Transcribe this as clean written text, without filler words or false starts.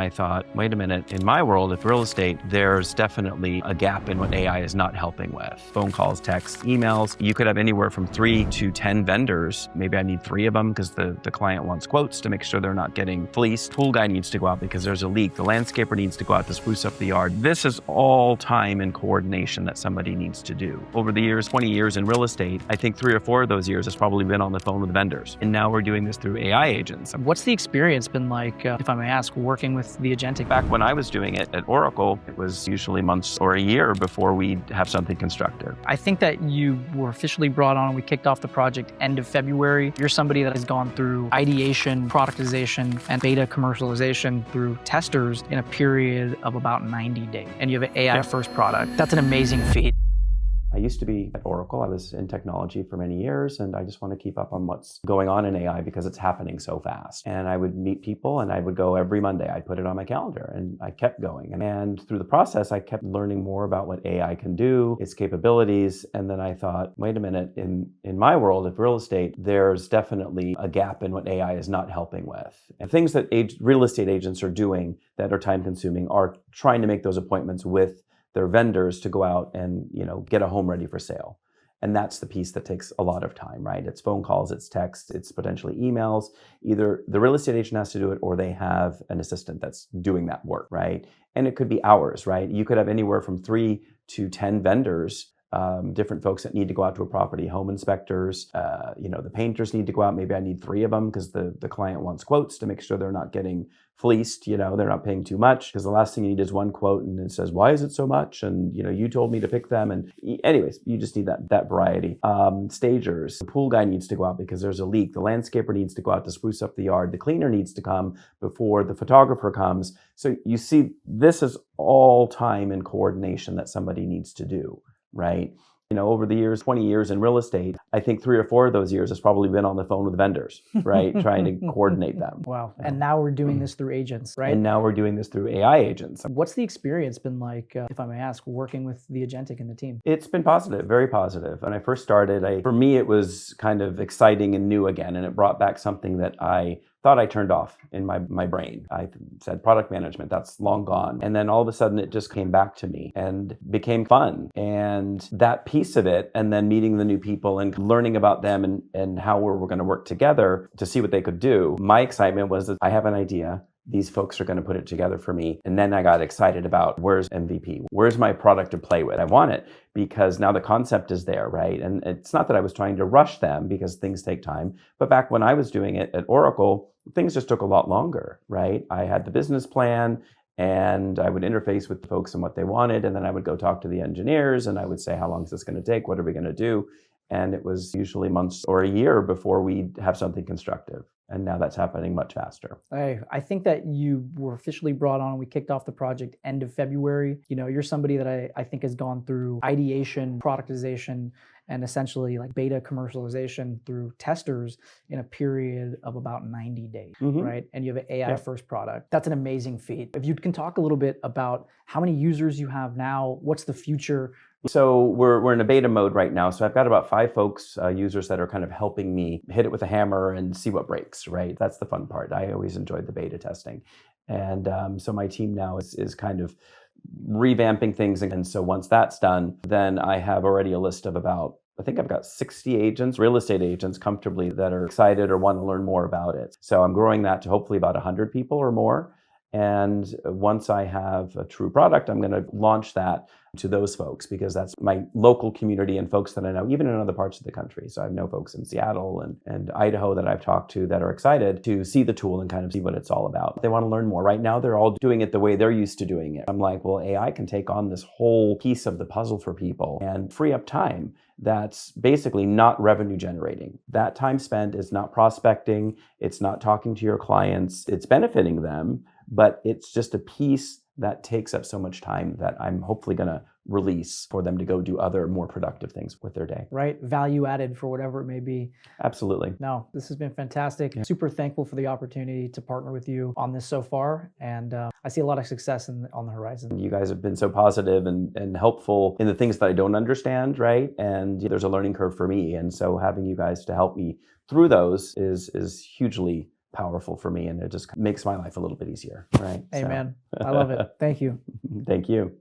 I thought, wait a minute, in my world of real estate, there's definitely a gap in what AI is not helping with. Phone calls, texts, emails. You could have anywhere from 3 to 10 vendors. Maybe I need 3 of them because the client wants quotes to make sure they're not getting fleeced. Pool guy needs to go out because there's a leak. The landscaper needs to go out to spruce up the yard. This is all time and coordination that somebody needs to do. Over the years, 20 years in real estate, I think 3 or 4 of those years has probably been on the phone with vendors. And now we're doing this through AI agents. What's the experience been like, if I may ask, working with the agentic? Back when I was doing it at Oracle, it was usually months or a year before we'd have something constructive. I think that you were officially brought on, we kicked off the project end of February. You're somebody that has gone through ideation, productization, and beta commercialization through testers in a period of about 90 days. And you have an AI first product. That's an amazing feat. I used to be at Oracle. I was in technology for many years, and I just want to keep up on what's going on in AI because it's happening so fast. And I would meet people, and I would go every Monday. I'd put it on my calendar, and I kept going. And through the process, I kept learning more about what AI can do, its capabilities. And then I thought, wait a minute, in my world of real estate, there's definitely a gap in what AI is not helping with. And things that real estate agents are doing that are time-consuming are trying to make those appointments with their vendors to go out and, get a home ready for sale. And that's the piece that takes a lot of time, right? It's phone calls, it's texts, it's potentially emails. Either the real estate agent has to do it or they have an assistant that's doing that work, right? And it could be hours, right? You could have anywhere from 3 to 10 vendors, different folks that need to go out to a property, home inspectors, the painters need to go out. Maybe I need 3 of them because the client wants quotes to make sure they're not getting fleeced, they're not paying too much, because the last thing you need is one quote and it says, why is it so much? And, you told me to pick them. And anyways, you just need that variety. Stagers, the pool guy needs to go out because there's a leak. The landscaper needs to go out to spruce up the yard. The cleaner needs to come before the photographer comes. So you see, this is all time and coordination that somebody needs to do, right? Over the years, 20 years in real estate, I think 3 or 4 of those years has probably been on the phone with vendors, right? Trying to coordinate them. Wow. And now we're doing this through agents, right? And now we're doing this through AI agents. What's the experience been like, if I may ask, working with the agentic and the team? It's been positive, very positive. When I first started, for me, it was kind of exciting and new again, and it brought back something that I thought I turned off in my brain. I said product management, that's long gone. And then all of a sudden it just came back to me and became fun. And that piece of it, and then meeting the new people and learning about them and how we're going to work together to see what they could do. My excitement was that I have an idea. These folks are going to put it together for me. And then I got excited about where's MVP? Where's my product to play with? I want it because now the concept is there, right? And it's not that I was trying to rush them because things take time. But back when I was doing it at Oracle, things just took a lot longer, right? I had the business plan and I would interface with folks and what they wanted. And then I would go talk to the engineers and I would say, how long is this going to take? What are we going to do? And it was usually months or a year before we'd have something constructive. And now that's happening much faster. I think that you were officially brought on. We kicked off the project end of February. You're somebody that I think has gone through ideation, productization, and essentially like beta commercialization through testers in a period of about 90 days, right? And you have an AI first product. That's an amazing feat. If you can talk a little bit about how many users you have now, what's the future? So we're in a beta mode right now. So I've got about 5 folks, users that are kind of helping me hit it with a hammer and see what breaks, right? That's the fun part. I always enjoyed the beta testing. And so my team now is kind of revamping things. And so once that's done, then I have already a list of I think I've got 60 agents, real estate agents comfortably that are excited or want to learn more about it. So I'm growing that to hopefully about 100 people or more. And once I have a true product, I'm going to launch that to those folks because that's my local community and folks that I know, even in other parts of the country. So I know folks in Seattle and Idaho that I've talked to that are excited to see the tool and kind of see what it's all about. They want to learn more. Right now, they're all doing it the way they're used to doing it. I'm like, well, AI can take on this whole piece of the puzzle for people and free up time that's basically not revenue generating. That time spent is not prospecting. It's not talking to your clients. It's benefiting them, but it's just a piece that takes up so much time that I'm hopefully going to release for them to go do other more productive things with their day. Right? Value added for whatever it may be. Absolutely. No, this has been fantastic. Yeah. Super thankful for the opportunity to partner with you on this so far. And I see a lot of success on the horizon. You guys have been so positive and helpful in the things that I don't understand, right? And there's a learning curve for me. And so having you guys to help me through those is hugely powerful for me, and it just makes my life a little bit easier, right? Amen. I love it. Thank you. Thank you.